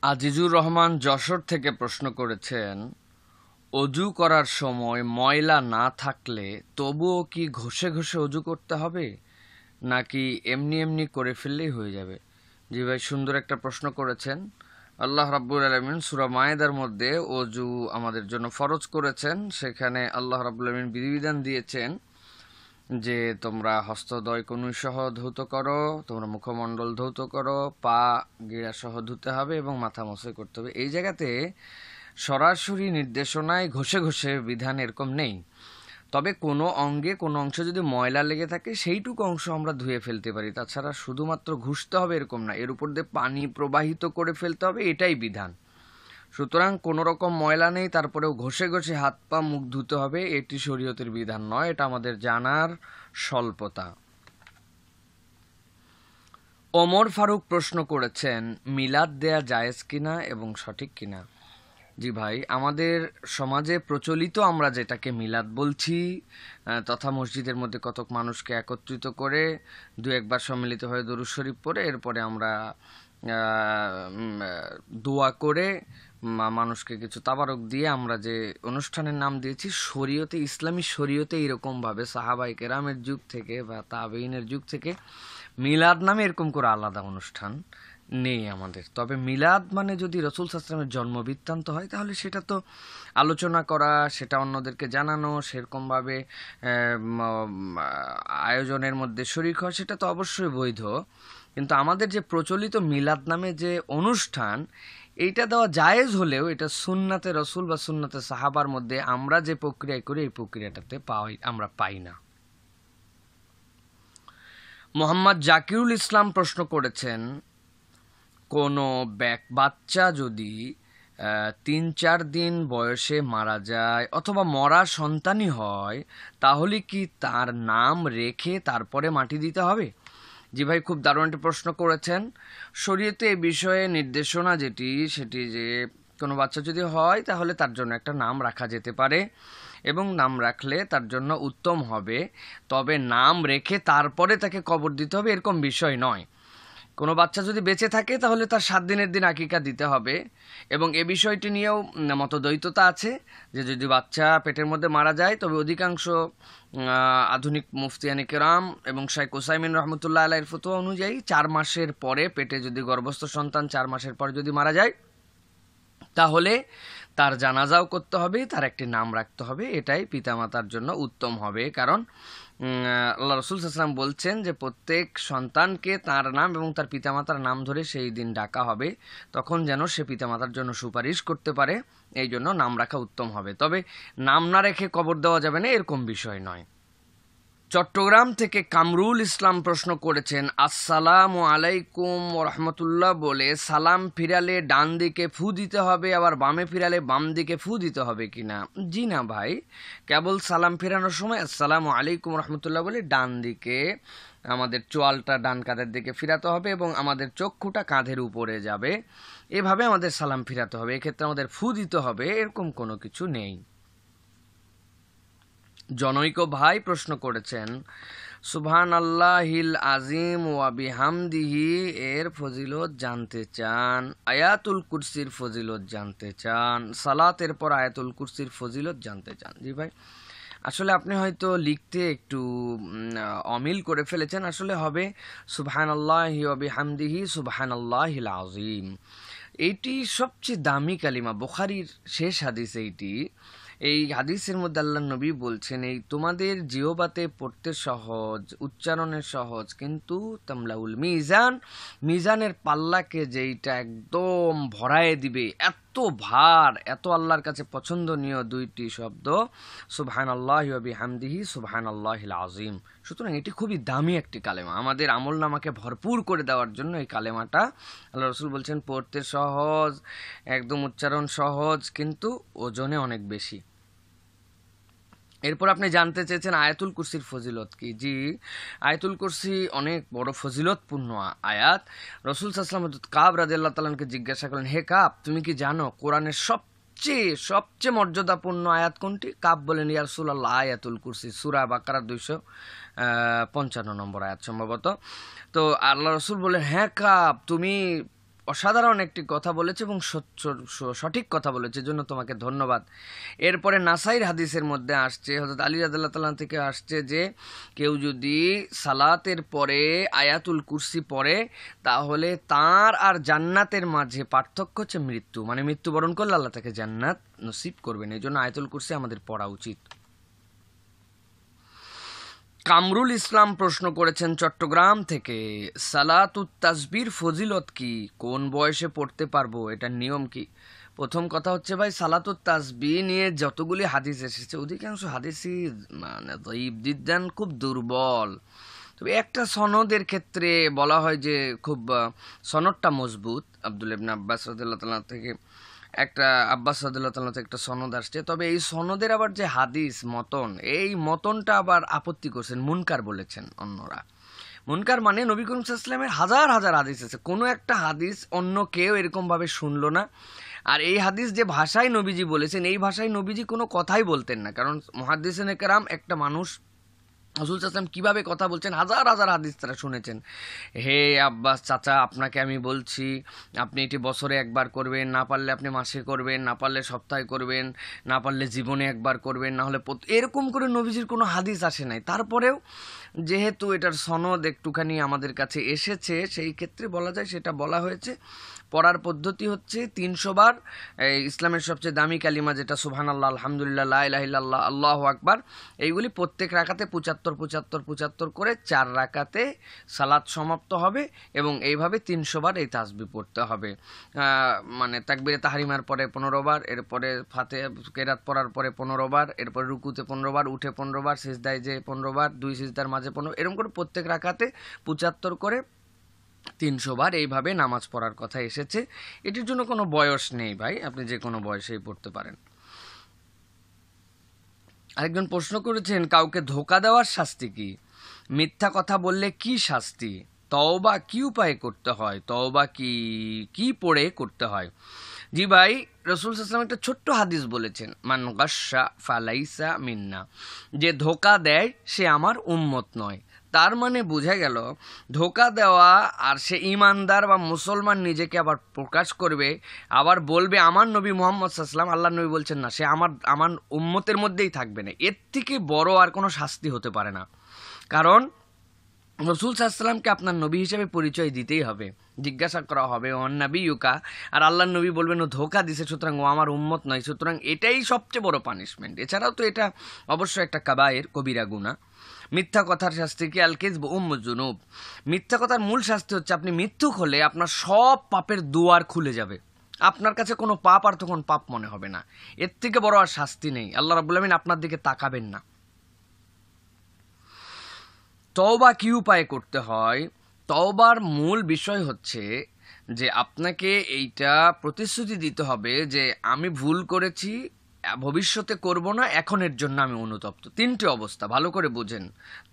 আজিজুর রহমান যশোর থেকে প্রশ্ন করেছেন, অজু করার সময় ময়লা না থাকলে তবুও কি ঘষে ঘষে অজু করতে হবে, নাকি এমনি এমনি করে ফেললেই হয়ে যাবে? জি ভাই, সুন্দর একটা প্রশ্ন করেছেন। আল্লাহ রাব্বুল আলামিন সূরা মায়েদার মধ্যে অজু আমাদের জন্য ফরজ করেছেন। সেখানে আল্লাহ রাব্বুল আলামিন বিধিবিধান দিয়েছেন যে তোমরা হস্তদ্বয় কনুই সহ ধৌত করো, তোমরা মুখমণ্ডল ধৌত করো, পা গিরা সহ ধুতে হবে এবং মাথা মসে করতে হবে। এই জায়গাতে সরাসরি নির্দেশনায় ঘষে ঘষে বিধান এরকম নেই। তবে কোনো অঙ্গে কোনো অংশ যদি ময়লা লেগে থাকে সেইটুকু অংশ আমরা ধুয়ে ফেলতে পারি। তাছাড়া শুধুমাত্র ঘষতে হবে এরকম না, এর উপর দিয়ে পানি প্রবাহিত করে ফেলতে হবে, এটাই বিধান। সুতরাং কোনো রকম ময়লা নেই তারপরেও ঘষে ঘষে হাত পা মুখ ধুতে হবে, এটি শরীয়তের বিধান নয়, এটা আমাদের জানার স্বল্পতা। ওমর ফারুক প্রশ্ন করেছেন, মিলাদ দেয়া জায়েজ কিনা এবং সঠিক কিনা? জি ভাই, আমাদের সমাজে প্রচলিত আমরা যেটাকে মিলাদ বলছি, তথা মসজিদের মধ্যে কতক মানুষকে একত্রিত করে দু একবার সম্মিলিত হয়ে দরুদ শরীফ পড়ে এরপরে আমরা দোয়া করে মানুষকে কিছু তাবারক দিয়ে আমরা যে অনুষ্ঠানের নাম দিয়েছি, শরীয়তে, ইসলামী শরীয়তে এরকমভাবে সাহাবায়ে কেরামের যুগ থেকে বা তাবেঈনের যুগ থেকে মিলাদ নামে এরকম করে আলাদা অনুষ্ঠান নেই আমাদের। তবে মিলাদ মানে যদি রাসূল সাল্লাল্লাহু আলাইহি ওয়াসাল্লামের জন্ম বৃত্তান্ত হয় তাহলে সেটা তো আলোচনা করা, সেটা অন্যদেরকে জানানো, সেরকমভাবে আয়োজনের মধ্যে শরীক হওয়া, সেটা তো অবশ্যই বৈধ। কিন্তু আমাদের যে প্রচলিত মিলাদ নামে যে অনুষ্ঠান, এইটা দেওয়া জায়েজ হলেও এটা সুন্নাতে রসুল বা সুন্নাতে সাহাবার মধ্যে আমরা যে প্রক্রিয়ায় করি এই প্রক্রিয়াটাতে আমরা পাই না। মোহাম্মদ জাকিরুল ইসলাম প্রশ্ন করেছেন, কোনো বাচ্চা যদি ৩-৪ দিন বয়সে মারা যায় অথবা মরা সন্তানই হয়, তাহলে কি তার নাম রেখে তারপরে মাটি দিতে হবে? জি ভাই, খুব দারুণ একটা প্রশ্ন করেছেন। শরীয়তে এ বিষয়ে নির্দেশনা সেটি যে কোনো বাচ্চা যদি হয় তাহলে তার জন্য একটা নাম রাখা যেতে পারে এবং নাম রাখলে তার জন্য উত্তম হবে। তবে নাম রেখে তারপরে তাকে কবর দিতে হবে এরকম বিষয় নয়। কোনো বাচ্চা যদি বেঁচে থাকে তাহলে তার 7 দিনের দিন আকিকা দিতে হবে। এবং এ বিষয়টি নিয়েও মতদ্বৈততা আছে যে যদি বাচ্চা পেটের মধ্যে মারা যায়, তবে অধিকাংশ আধুনিক মুফতিয়ানে কেরাম এবং শাইখ উসাইমিন রহমতুল্লাহ আলাইহির ফতোয়া অনুযায়ী 4 মাসের পরে, পেটে যদি গর্ভস্থ সন্তান 4 মাসের পরে যদি মারা যায় তাহলে তার জানাজাও করতে হবে, তার একটি নাম রাখতে হবে, এটাই পিতামাতার জন্য উত্তম হবে। কারণ আল্লাহ রাসূল সাল্লাল্লাহু আলাইহি ওয়াসাল্লাম বলছেন যে প্রত্যেক সন্তানকে তার নাম এবং তার পিতামাতার নাম ধরে সেই দিন ডাকা হবে, তখন যেন সে পিতামাতার জন্য সুপারিশ করতে পারে। এই জন্য নাম রাখা উত্তম হবে। তবে নাম না রেখে কবর দেওয়া যাবে না এরকম বিষয় নয়। চট্টগ্রাম থেকে কামরুল ইসলাম প্রশ্ন করেছেন, আসসালামু আলাইকুম ওয়া রাহমাতুল্লাহ বলে সালাম ফিরালে ডান দিকে ফু দিতে হবে, আবার বামে ফিরালে বাম দিকে ফু দিতে হবে কিনা? জি না ভাই, কেবল সালাম ফেরানোর সময় আসসালামু আলাইকুম ওয়া রাহমাতুল্লাহ বলে ডান দিকে আমাদের চোয়ালটা ডান কাঁধের দিকে ফিরাতে হবে এবং আমাদের চক্ষুটা কাঁধের উপরে যাবে, এভাবে আমাদের সালাম ফিরাতে হবে। এক্ষেত্রে আমাদের ফু দিতে হবে এরকম কোনো কিছু নেই। জনৈক ভাই প্রশ্ন করেছেন, সুবহানাল্লাহিল আজিম ওয়া বিহামদিহি এর ফজিলত জানতে চান, আয়াতুল কুরসির ফজিলত জানতে চান, সালাতের পর আয়াতুল কুরসির ফজিলত জানতে চান। জি ভাই, আসলে আপনি হয়তো লিখতে একটু অমিল করে ফেলেছেন। আসলে হবে সুবহানাল্লাহি ওয়া বিহামদিহি সুবহানাল্লাহিল আযীম। এইটি সবচেয়ে দামি কালিমা, বুখারীর শেষ হাদিস এইটি। এই হাদিসের মধ্যে আল্লাহ নবী বলছেন, এই তোমাদের জিহ্বাতে পড়তে সহজ, উচ্চারণের সহজ, কিন্তু তামলাউল মিজান, মিজানের পাল্লাকে যেইটা একদম ভরায়ে দিবে, এত ভার, এত আল্লাহর কাছে পছন্দনীয় দুইটি শব্দ, সুবহানাল্লাহি ওয়া বিহামদিহি সুবহানাল্লাহিল আযীম। সুতরাং এটি খুবই দামি একটি কালেমা, আমাদের আমল নামাকে ভরপুর করে দেওয়ার জন্য এই কালেমাটা আল্লাহ রাসূল বলছেন পড়তে সহজ, একদম উচ্চারণ সহজ, কিন্তু ওজনে অনেক বেশি। এরপর আপনি জানতে চেয়েছেন আয়াতুল কুরসির ফজিলত কি? জি, আয়াতুল কুরসি অনেক বড় ফজিলতপূর্ণ আয়াত। রাসূল সাল্লাল্লাহু আলাইহি ওয়াসাল্লাম কাব রাদিয়াল্লাহু তাআলাকে জিজ্ঞাসা করলেন, হে কাব, তুমি কি জানো কোরআনের সবচেয়ে সবচেয়ে মর্যাদাপূর্ণ আয়াত কোনটি? কাব বলেন, ইয়া রাসূলুল্লাহ, আয়াতুল কুরসি, সূরা বাকারা 255 নম্বর আয়াত সম্ভবত। তো আল্লাহ রাসূল বললেন, হ্যাঁ কাব, তুমি অসাধারণ একটি কথা বলেছে এবং সঠিক কথা বলেছে, জন্য তোমাকে ধন্যবাদ। এরপরে নাসাইর হাদিসের মধ্যে আসছে, হযরত আলী রাদিয়াল্লাহু তাআলা থেকে আসছে যে কেউ যদি সালাতের পরে আয়াতুল কুরসি পড়ে তাহলে তার আর জান্নাতের মাঝে পার্থক্য হচ্ছে মৃত্যু, মানে মৃত্যুবরণ করলে আল্লাহ তাকে জান্নাত নসিব করবেন। এই জন্য আয়াতুল কুরসি আমাদের পড়া উচিত। কামরুল ইসলাম প্রশ্ন করেছেন চট্টগ্রাম থেকে, সালাতুত তাসবির ফজিলত কি, কোন বয়সে পড়তে পারবো, এটার নিয়ম কি? প্রথম কথা হচ্ছে ভাই, সালাতুত তাসবিহ নিয়ে যতগুলি হাদিস এসেছে অধিকাংশ হাদিসই মানে দঈফ জিদ্দান, খুব দুর্বল। তবে একটা সনদের ক্ষেত্রে বলা হয় যে খুব সনদটা মজবুত, আব্দুল ইবনে আব্বাস রাদিয়াল্লাহু তাআলা থেকে একটা একটা সনদ আসছে। তবে এই সনদের আবার যে হাদিস মতন, এই মতনটা আবার আপত্তি করছেন, মুনকার বলেছেন অন্যরা। মুনকার মানে নবী করিম সাল্লাল্লাহু আলাইহি ওয়াসাল্লামের হাজার হাজার হাদিস আছে, কোনো একটা হাদিস অন্য কেউ এরকমভাবে শুনলো না। আর এই হাদিস যে ভাষায় নবীজি বলেছেন, এই ভাষায় নবীজি কোনো কথাই বলতেন না, কারণ মুহাদ্দিসিনে কেরাম একটা মানুষ রাসূল সাল্লাল্লাহু আলাইহি ওয়াসাল্লাম কিভাবে কথা বলছেন হাজার হাজার হাদিস তারা শুনেছেন। হে আব্বাস চাচা, আপনাকে আমি বলছি, আপনি এটি বছরে একবার করবেন, না পারলে আপনি মাসে করবেন, না পারলে সপ্তাহে করবেন, না পারলে জীবনে একবার করবেন, না হলে এরকম করে নবীজির কোনো হাদিস আসে নাই। তারপরেও যেহেতু এটার সনদ একটুখানি আমাদের কাছে এসেছে, সেই ক্ষেত্রে বলা যায় সেটা বলা হয়েছে। পড়ার পদ্ধতি হচ্ছে 300 বার ইসলামের সবচেয়ে দামি কালিমা যেটা সুবহানাল্লাহ, আলহামদুলিল্লাহ, লা ইলাহা ইল্লাল্লাহ, আল্লাহু আকবার, এইগুলি প্রত্যেক রাকাতে 75 75 75 করে 4 রাকাতে সালাত সমাপ্ত হবে এবং এইভাবে 300 বার এই তাসবিহ পড়তে হবে। মানে তাকবীরে তাহরিমার পরে 15 বার, এরপরে ফাতিহা কেরাত পড়ার পরে 15 বার, এরপরে রুকুতে 15 বার, উঠে 15 বার, সিজদায় যে 15 বার, 2 সিজদার মাঝে 15, এরকম করে প্রত্যেক রাকাতে 75 করে 300 বার এইভাবে নামাজ পড়ার কথা এসেছে। এটির জন্য কোনো বয়স নেই ভাই, আপনি যে কোনো বয়সেই পড়তে পারেন। আরেকজন প্রশ্ন করেছেন, কাউকে ধোঁকা দেওয়ার শাস্তি কি, মিথ্যা কথা বললে কি শাস্তি, তওবা কি উপায়ে করতে হয়, তওবা কি পড়ে করতে হয়? জি ভাই, রাসূল সাল্লাল্লাহু আলাইহি ওয়াসাল্লাম একটা ছোট্ট হাদিস বলেছেন, মান গাশশা ফালাইসা মিন্না, যে ধোঁকা দেয় সে আমার উম্মত নয়। তার মানে বোঝা গেল ধোঁকা দেওয়া, আর সে ইমানদার বা মুসলমান নিজেকে আবার প্রকাশ করবে, আবার বলবে আমার নবী মুহাম্মদ সাল্লাল্লাহু আলাইহি ওয়াসাল্লাম, আল্লাহর নবী বলছেন না সে আমার উম্মতের মধ্যেই থাকবে না, এর থেকে বড় আর কোনো শাস্তি হতে পারে না। কারণ রাসূল সাল্লাল্লাহু আলাইহি ওয়াসাল্লামকে আপনার নবী হিসেবে পরিচয় দিতেই হবে, জিজ্ঞাসা করা হবে ওয়ান নাবিয়ুকা, আর আল্লাহর নবী বলবেন ও ধোঁকা দিছে, সুতরাং ও আমার উম্মত নয়। সুতরাং এটাই সবচেয়ে বড় পানিশমেন্ট। এছাড়াও তো এটা অবশ্যই একটা কাবায়ের, কবিরা গুনাহ। মিথ্যা কথার শাস্তি কি, আল কিযবু উম্মুজ জুনুব, মিথ্যা কথার মূল শাস্তি হচ্ছে আপনি মিথ্যুক হলে আপনার সব পাপের দুয়ার খুলে যাবে, আপনার কাছে কোনো পাপ আর তখন পাপ মনে হবে না। এর থেকে বড় আর শাস্তি নেই, আল্লাহ রাব্বুল আমিন আপনার দিকে তাকাবেন না। তওবা কি উপায়ে করতে হয়? তওবার মূল বিষয় হচ্ছে যে আপনাকে এইটা প্রতিশ্রুতি দিতে হবে যে আমি ভুল করেছি, ভবিষ্যতে করব না, এখনের জন্য আমি অনুতপ্ত। 3টি অবস্থা ভালো করে বুঝেন।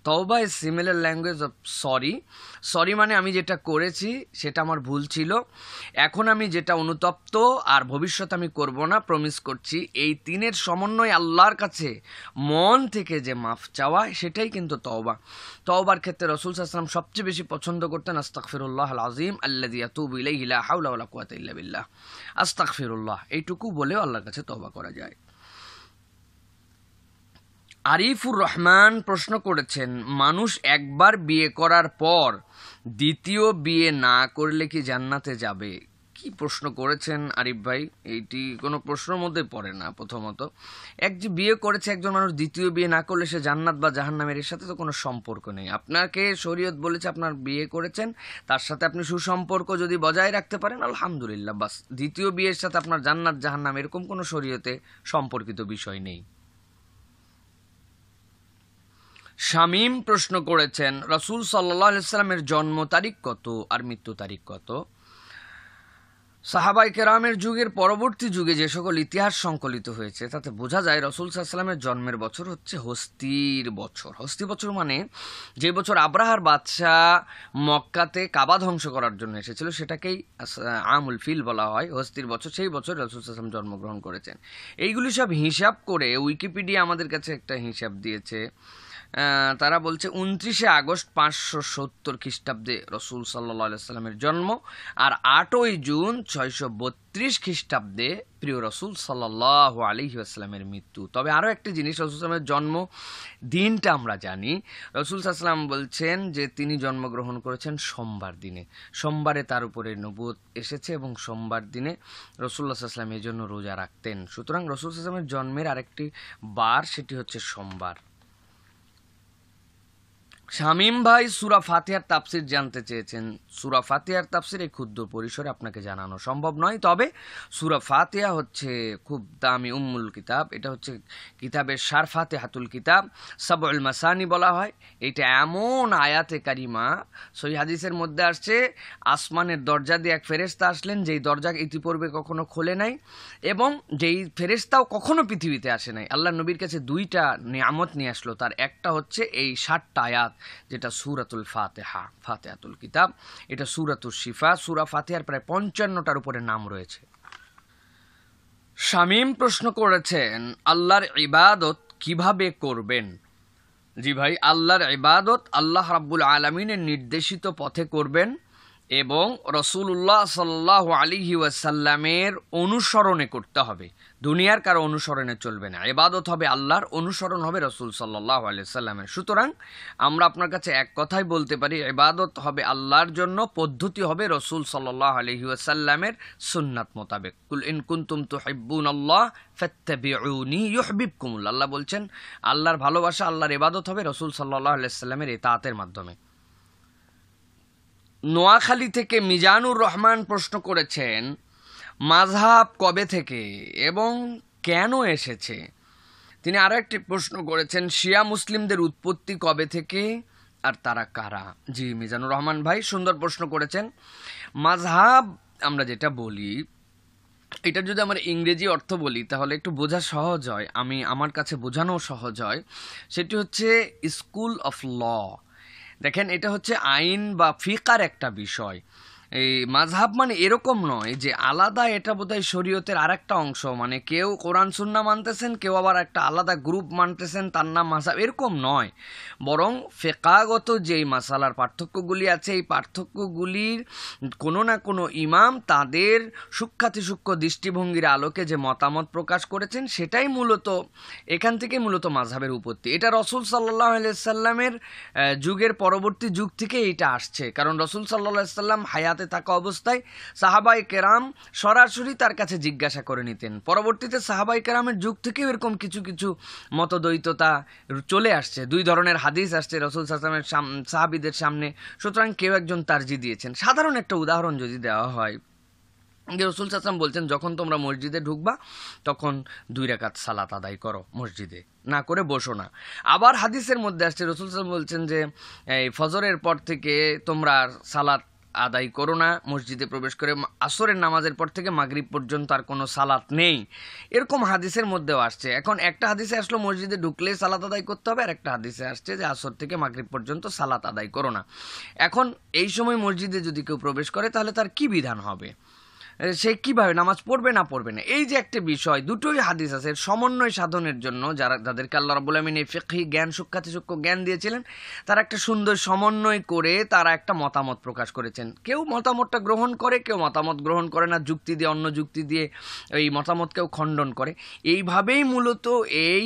তওবা is similar language of sorry. Sorry মানে আমি যেটা করেছি সেটা আমার ভুল ছিল, এখন আমি যেটা অনুতপ্ত, আর ভবিষ্যতে আমি করব না, প্রমিস করছি। এই 3-এর সমন্বয় আল্লাহর কাছে মন থেকে যে মাফ চাওয়া, সেটাই কিন্তু তওবা। তওবার ক্ষেত্রে রাসূল সাল্লাল্লাহু আলাইহি ওয়াসাল্লাম সবচেয়ে বেশি পছন্দ করতেন আস্তাগফিরুল্লাহ আল আযীম আল্লাযী ইয়াতুবু ইলাইহি লা হাওলা ওয়ালা কুওয়াতা ইল্লা বিল্লাহ, আস্তাগফিরুল্লাহ, এইটুকু বলেও আল্লাহর কাছে তওবা করা যায়। আরিফুর রহমান প্রশ্ন করেছেন, মানুষ একবার বিয়ে করার পর দ্বিতীয় বিয়ে না করলে কি জান্নাতে যাবে? কি প্রশ্ন করেছেন আরিফ ভাই, এইটি কোনো প্রশ্নের মধ্যে পড়ে না। প্রথমত, যে বিয়ে করেছে একজন মানুষ, দ্বিতীয় বিয়ে না করলে সে জান্নাত বা জাহান্নামের, এর সাথে তো কোনো সম্পর্ক নেই। আপনাকে শরীয়ত বলেছে আপনার বিয়ে করেছেন, তার সাথে আপনি সুসম্পর্ক যদি বজায় রাখতে পারেন আলহামদুলিল্লাহ, বাস। দ্বিতীয় বিয়ের সাথে আপনার জান্নাত জাহান্নাম এরকম কোনো শরীয়তে সম্পর্কিত বিষয় নেই। শামীম প্রশ্ন করেছেন, রাসূল সাল্লাল্লাহু আলাইহি ওয়াসাল্লামের জন্ম তারিখ কত আর মৃত্যু তারিখ কত? সাহাবায়ে কেরামের যুগের পরবর্তী যুগে যে সকল ইতিহাস সংকলিত হয়েছে তাতে বোঝা যায় রাসূল সাল্লাল্লাহু আলাইহি ওয়াসাল্লামের জন্মের বছর হচ্ছে হস্তির বছর। হস্তি বছর মানে যে বছর আব্রাহার বাদশাহ মক্কাতে কাবা ধ্বংস করার জন্য এসেছিল, সেটাকেই আমুল ফিল বলা হয়, হস্তির বছর। সেই বছর রাসূল সাল্লাল্লাহু আলাইহি ওয়াসাল্লাম জন্মগ্রহণ করেছেন। এইগুলি সব হিসাব করে উইকিপিডিয়া আমাদের কাছে একটা হিসাব দিয়েছে তারা বলছে 29 আগস্ট 570 খ্রিস্টাব্দে রসুল সাল্লাল্লাহু আলাইহি সাল্লামের জন্ম, আর 8ই জুন 632 খ্রিস্টাব্দে প্রিয় রসুল সাল্লাল্লাহু আলাইহি ওয়াসাল্লামের মৃত্যু। তবে আরও একটি জিনিস, রসুল সাল্লামের জন্ম দিনটা আমরা জানি। রসুল সাল্লাম বলছেন যে তিনি জন্মগ্রহণ করেছেন সোমবার দিনে, সোমবারে তার উপরে নবুয়ত এসেছে এবং সোমবার দিনে রসুল্লাহ সাল্লাম এই জন্য রোজা রাখতেন। সুতরাং রসুল সাল্লামের জন্মের আরেকটি বার, সেটি হচ্ছে সোমবার। শামীম ভাই সূরা ফাতিহার তাফসির জানতে চেয়েছেন। সূরা ফাতিহার তাফসির এই ক্ষুদ্র পরিসরে আপনাকে জানানো সম্ভব নয়, তবে সূরা ফাতিহা হচ্ছে খুব দামি উম্মুল কিতাব। এটা হচ্ছে কিতাবের সার, ফাতিহাতুল কিতাব, সাবউল মাসানি বলা হয়। এটা এমন আয়াতে কারিমা, সহি হাদিসের মধ্যে আসছে আসমানের দরজা দিয়ে এক ফেরেশতা আসলেন, যেই দরজা ইতিপূর্বে কখনো খোলে নাই এবং যেই ফেরেশতাও কখনো পৃথিবীতে আসে নাই। আল্লাহ নবীর কাছে 2টা নিয়ামত নিয়ে আসলো, তার একটা হচ্ছে এই 7টা আয়াত, যেটা সূরাতুল ফাতিহা, ফাতিহাতুল কিতাব। এটা সূরাতুল শিফা। সূরা ফাতিহার প্রায় 55টার উপরে নাম রয়েছে। শামীম প্রশ্ন করেছেন আল্লাহর ইবাদত কিভাবে করবেন। জি ভাই, আল্লাহর ইবাদত আল্লাহ রাব্বুল আলামিনের নির্দেশিত পথে করবেন এবং রাসূলুল্লাহ সাল্লাল্লাহু আলাইহি ওয়াসাল্লামের অনুসরণে করতে হবে। দুনিয়ার কারো অনুসরণে চলবে না। ইবাদত হবে আল্লাহর, অনুসরণ হবে রাসূল সাল্লাল্লাহু আলাইহি ওয়াসাল্লামের। সুতরাং আমরা আপনার কাছে এক কথাই বলতে পারি, ইবাদত হবে আল্লাহর জন্য, পদ্ধতি হবে রাসূল সাল্লাল্লাহু আলাইহি ওয়াসাল্লামের সুন্নাত মোতাবেক। কুল ইন কুনতুম তুহিব্বুনাল্লাহ ফাত্তাবিউনি ইউহিব্বুকুমুল্লাহ। আল্লাহ বলছেন আল্লাহর ভালোবাসা, আল্লাহর ইবাদত হবে রাসূল সাল্লাল্লাহু আলাইহি ওয়াসাল্লামের ইতাআতের মাধ্যমে। নোয়াখালী থেকে মিজানুর রহমান প্রশ্ন করেছেন মাযহাব কবে থেকে এবং কেন এসেছে। তিনি আরো একটি প্রশ্ন করেছেন শিয়া মুসলিমদের উৎপত্তি কবে থেকে আর তারা কারা। জি মিজানুর রহমান ভাই, সুন্দর প্রশ্ন করেছেন। মাযহাব আমরা যেটা বলি, এটা যদি আমরা ইংরেজি অর্থ বলি তাহলে একটু বোঝা সহজ হয়, আমার কাছে বোঝানো সহজ হয়। সেটি হচ্ছে স্কুল অফ ল। দেখেন, এটা হচ্ছে আইন বা ফিকার একটা বিষয়। এই মাযহাব মানে এরকম নয় যে আলাদা, এটা বোধহয় শরীয়তের আর একটা অংশ, মানে কেউ কোরআন সুন্নাহ মানতেছেন, কেউ আবার একটা আলাদা গ্রুপ মানতেছেন, তার নাম মাযহাব, এরকম নয়। বরং ফিকাহগত যেই মাসালার পার্থক্যগুলি আছে, এই পার্থক্যগুলির কোনো না কোনো ইমাম তাদের সূক্ষ্মাতিসূক্ষ্ম দৃষ্টিভঙ্গির আলোকে যে মতামত প্রকাশ করেছেন, সেটাই মূলত, এখান থেকে মূলত মাযহাবের উৎপত্তি। এটা রাসূল সাল্লাল্লাহু আলাইহি সাল্লামের যুগের পরবর্তী যুগ থেকে এটা আসছে, কারণ রাসূল সাল্লাল্লাহু আলাইহি সাল্লাম হায়াতে থাকা অবস্থায় সাহাবায়ে কেরাম সরাসরি তার কাছে জিজ্ঞাসা করে নিতেন। পরবর্তীতে সাহাবায়ে কেরামের যুগ থেকেও এরকম কিছু কিছু মতদ্বৈততা চলে আসছে। 2 ধরনের হাদিস আসছে রাসূল সাল্লাল্লাহু আলাইহি ওয়াসাল্লামের সাহাবীদের সামনে, সুতরাং কেউ একজন তারজি দিয়েছেন। সাধারণ একটা উদাহরণ যদি দেওয়া হয়, যে রাসূল সাল্লাল্লাহু আলাইহি ওয়াসাল্লাম বলছেন যখন তোমরা মসজিদে ঢুকবা তখন 2 রাকাত সালাত আদায় করো, মসজিদে না করে বসো না। আবার হাদিসের মধ্যে আসছে রাসূল সাল্লাল্লাহু আলাইহি ওয়াসাল্লাম বলছেন যে এই ফজরের পর থেকে তোমরা সালাত আদায় করো না, মসজিদে প্রবেশ করে আসরের নামাজের পর থেকে মাগরিব পর্যন্ত আর কোনো সালাত নেই, এরকম হাদিসের মধ্যেও আসছে। এখন একটা হাদিসে আসলো মসজিদে ঢুকলে সালাত আদায় করতে হবে, আর একটা হাদিসে আসছে যে আসর থেকে মাগরিব পর্যন্ত সালাত আদায় করো না। এখন এই সময় মসজিদে যদি কেউ প্রবেশ করে তাহলে তার কি বিধান হবে, সে কিভাবে নামাজ পড়বে না পড়বে না, এই যে একটা বিষয়, দুটোই হাদিস আছে। সমন্বয় সাধনের জন্য যাদেরকে আল্লাহ রাব্বুল আলামিন এই ফিকহি জ্ঞান, সূক্ষ্মাতিসূক্ষ্ম জ্ঞান দিয়েছিলেন, তারা একটা সুন্দর সমন্বয় করে তারা একটা মতামত প্রকাশ করেছেন। কেউ মতামতটা গ্রহণ করে, কেউ মতামত গ্রহণ করে না, যুক্তি দিয়ে, অন্য যুক্তি দিয়ে এই মতামতকেও খণ্ডন করে। এইভাবেই মূলত এই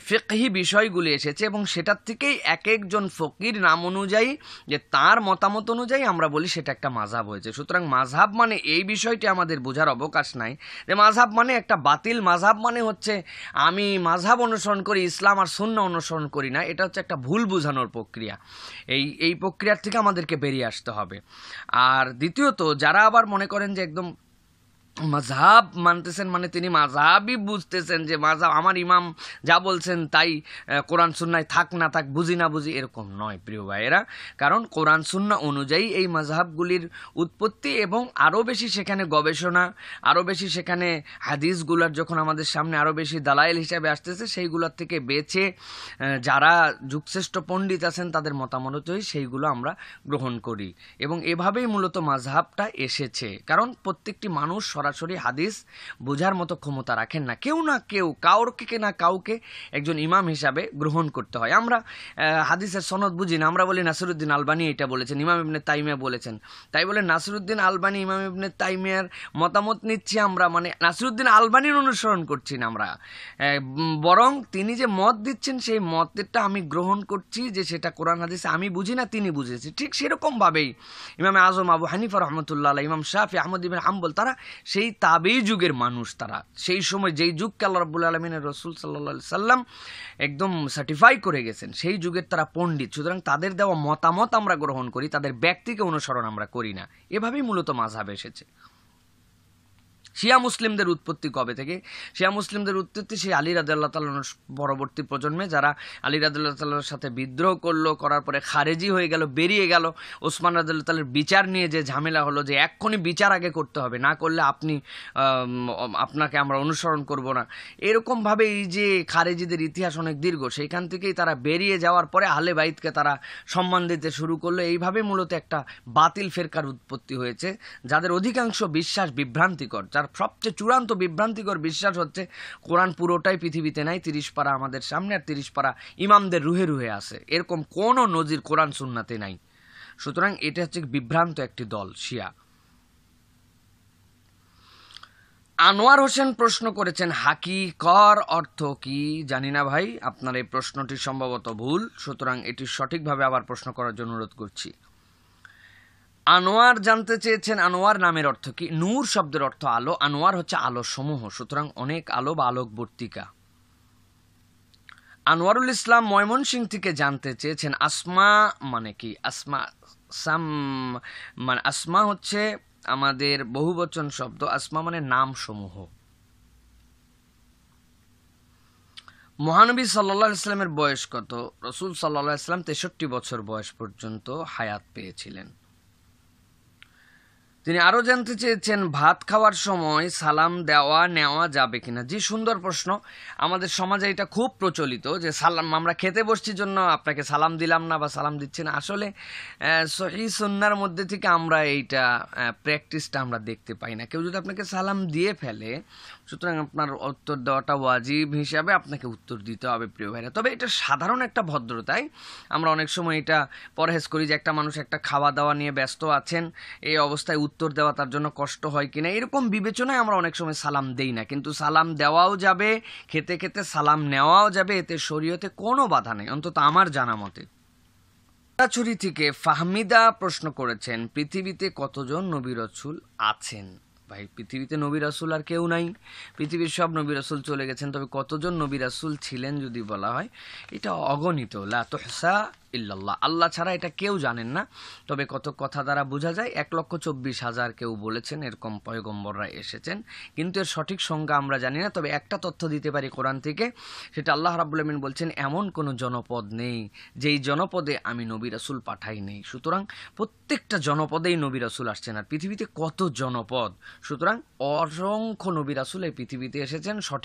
ফিকহি বিষয়গুলি এসেছে এবং সেটার থেকেই এক একজন ফকির নাম অনুযায়ী, যে তার মতামত অনুযায়ী আমরা বলি সেটা একটা মাযহাব হয়েছে। সুতরাং মাযহাব মানে এই বিষয় আমাদের বোঝার অবকাশ নাই যে মাযহাব মানে একটা বাতিল। মাযহাব মানে হচ্ছে আমি মাযহাব অনুসরণ করি, ইসলাম আর সুন্নাহ অনুসরণ করি না। এটা হচ্ছে একটা ভুল বোঝানোর প্রক্রিয়া। এই প্রক্রিয়ার থেকে আমাদেরকে বেরিয়ে আসতে হবে। আর দ্বিতীয়ত, যারা আবার মনে করেন যে একদম মাযহাব মানতেছেন মানে তিনি মাযহাবই বুঝতেছেন, যে মাযহাব আমার ইমাম যা বলছেন তাই কোরআন সুন্নায় থাক না থাক, বুঝি না বুঝি, এরকম নয় প্রিয় ভাইয়েরা। কারণ কোরআন সুন্নাহ অনুযায়ী এই মাযহাবগুলির উৎপত্তি এবং আরও বেশি সেখানে গবেষণা, আরও বেশি সেখানে হাদিসগুলোর যখন আমাদের সামনে আরও বেশি দালাইল হিসাবে আসতেছে, সেইগুলোর থেকে বেছে যারা যুগশ্রেষ্ঠ পণ্ডিত আছেন তাদের মতামত অনুযায়ী সেইগুলো আমরা গ্রহণ করি। এবং এভাবেই মূলত মাযহাবটা এসেছে, কারণ প্রত্যেকটি মানুষ সরাসরি হাদিস বোঝার মতো ক্ষমতা রাখেন না কেউ কাউকে না কাউকে একজন ইমাম হিসাবে গ্রহণ করতে হয়। আমরা হাদিসের সনদ বুঝি না, আমরা বলি নাসিরুদ্দিন আলবানী এটা বলেছেন, ইমাম ইবনে তাইমিয়া বলেছেন, তাই বলে নাসিরুদ্দিন আলবানী ইমাম ইবনে তাইমিয়ার মতামত নিচ্ছি আমরা, মানে নাসিরুদ্দিন আলবানীর অনুসরণ করছি না আমরা, বরং তিনি যে মত দিচ্ছেন সেই মতটা আমি গ্রহণ করছি, যে সেটা কোরআন হাদিসে আমি বুঝি না তিনি বুঝেছি। ঠিক সেরকমভাবেই ইমাম আজম আবু হানিফা রহমতুল্লাহ আলাইহি, ইমাম শাফি, আহমদ ইবনে হাম্বল, তারা সেই তাবেঈ যুগের মানুষ। তারা সেই সময় যেই যুগকে আল্লাহ রাব্বুল আলামিনের রাসূল সাল্লাল্লাহু আলাইহি সাল্লাম একদম সার্টিফাই করে গেছেন, সেই যুগের তারা পণ্ডিত। সুতরাং তাদের দেওয়া মতামত আমরা গ্রহণ করি, তাদের ব্যক্তিকে অনুসরণ আমরা করি না। এভাবেই মূলত মাযহাব এসেছে। শিয়া মুসলিমদের উৎপত্তি কবে থেকে? শিয়া মুসলিমদের উৎপত্তি সেই আলী রাদিয়াল্লাহু তাআলার পরবর্তী প্রজন্মে, যারা আলী রাদিয়াল্লাহু তাআলার সাথে বিদ্রোহ করলো, করার পরে খারেজি হয়ে গেল, বেরিয়ে গেল। ওসমান রাদিয়াল্লাহু তাআলার বিচার নিয়ে যে ঝামেলা হলো, যে এক্ষুনি বিচার আগে করতে হবে, না করলে আপনাকে আমরা অনুসরণ করব না, এরকমভাবে এই যে খারেজিদের ইতিহাস অনেক দীর্ঘ, সেইখান থেকেই তারা বেরিয়ে যাওয়ার পরে আহলে বাইতকে তারা সম্মান দিতে শুরু করলো। এইভাবে মূলত একটা বাতিল ফেরকার উৎপত্তি হয়েছে, যাদের অধিকাংশ বিশ্বাস বিভ্রান্তিকর। যার সবচেয়ে চূড়ান্ত বিভ্রান্তিকর বিশ্বাস হচ্ছে কোরআন পুরোটাই পৃথিবীতে নাই, 30 পারা আমাদের সামনে আর 30 পারা ইমামদের রুহে রুহে আছে, এরকম কোনো নজির কোরআন সুন্নাতে নাই। সুতরাং এটা হচ্ছে বিভ্রান্ত একটি দল, শিয়া। আনোয়ার হোসেন প্রশ্ন করেছেন হাকিকর অর্থ কি? জানি না ভাই, আপনার এই প্রশ্নটি সম্ভবত ভুল, সুতরাং এটি সঠিকভাবে আবার প্রশ্ন করার জন্য অনুরোধ করছি। আনোয়ার জানতে চেয়েছেন আনোয়ার নামের অর্থ কি? নূর শব্দের অর্থ আলো, আনোয়ার হচ্ছে আলো সমূহ, সুতরাং অনেক আলো বা আলোকবর্তিকা। আনোয়ারুল ইসলাম ময়মনসিংহ থেকে জানতে চেয়েছেন আসমা মানে কি? মানে আসমা হচ্ছে আমাদের বহুবচন শব্দ, আসমা মানে নাম সমূহ। মহানবী সাল্লাল্লাহু আলাইহি ওয়াসাল্লামের বয়স কত? রাসূল সাল্লাল্লাহু আলাইহি ওয়াসাল্লাম 63 বছর বয়স পর্যন্ত হায়াত পেয়েছিলেন। তিনি আরো জানতে চেয়েছেন ভাত খাওয়ার সময় সালাম দেওয়া নেওয়া যাবে কিনা? জি, সুন্দর প্রশ্ন। আমাদের সমাজে এটা খুব প্রচলিত যে সালাম, আমরা খেতে বসছি জন্য আপনাকে সালাম দিলাম না বা সালাম দিচ্ছি না। আসলে সহিহ সুন্নাহর মধ্যে থেকে আমরা এইটা প্র্যাকটিসটা আমরা দেখতে পাই না। কেউ যদি আপনাকে সালাম দিয়ে ফেলে, সুতরাং আপনার উত্তর দেওয়াটা ওয়াজিব হিসাবে আপনাকে উত্তর দিতে হবে প্রিয় ভাইরা। তবে এটা সাধারণ একটা ভদ্রতায় আমরা অনেক সময় এটা পরহেজ করি, যে একটা মানুষ একটা খাওয়া দাওয়া নিয়ে ব্যস্ত আছেন, এই অবস্থায় উত্তর দেওয়া তার জন্য কষ্ট হয় কিনা, এরকম বিবেচনায় আমরা অনেক সময় সালাম দেই না। কিন্তু সালাম দেওয়াও যাবে, খেতে খেতে সালাম নেওয়াও যাবে, এতে শরীয়তে কোনো বাধা নেই, অন্তত আমার জানা মতে। ছুরি থেকে ফাহমিদা প্রশ্ন করেছেন পৃথিবীতে কতজন নবী রাসূল আছেন? ভাই, পৃথিবীতে নবী রাসূল আর কেউ নাই, পৃথিবীর সব নবী রাসূল চলে গেছেন। তবে কতজন নবী রাসূল ছিলেন যদি বলা হয়, এটা অগণিত, লা তুহসা ইল্লাল্লাহ, আল্লাহ ছাড়া এটা কেউ জানেন না। তবে কত কথা দ্বারা বোঝা যায় 1,24,000 কেউ বলেছেন এরকম পয়গম্বররা এসেছেন, কিন্তু এর সঠিক সংখ্যা আমরা জানি না। তবে একটা তথ্য দিতে পারি কোরআন থেকে, সেটা আল্লাহ রাব্বুল আমিন বলছেন এমন কোনো জনপদ নেই যেই জনপদে আমি নবী রাসূল পাঠাই নেই। সুতরাং প্রত্যেকটা জনপদেই নবী রাসূল আসছেন। আর পৃথিবীতে কত জনপদ, সুতরাং অসংখ্য নবী রাসূল এই পৃথিবীতে এসেছেন। সঠিক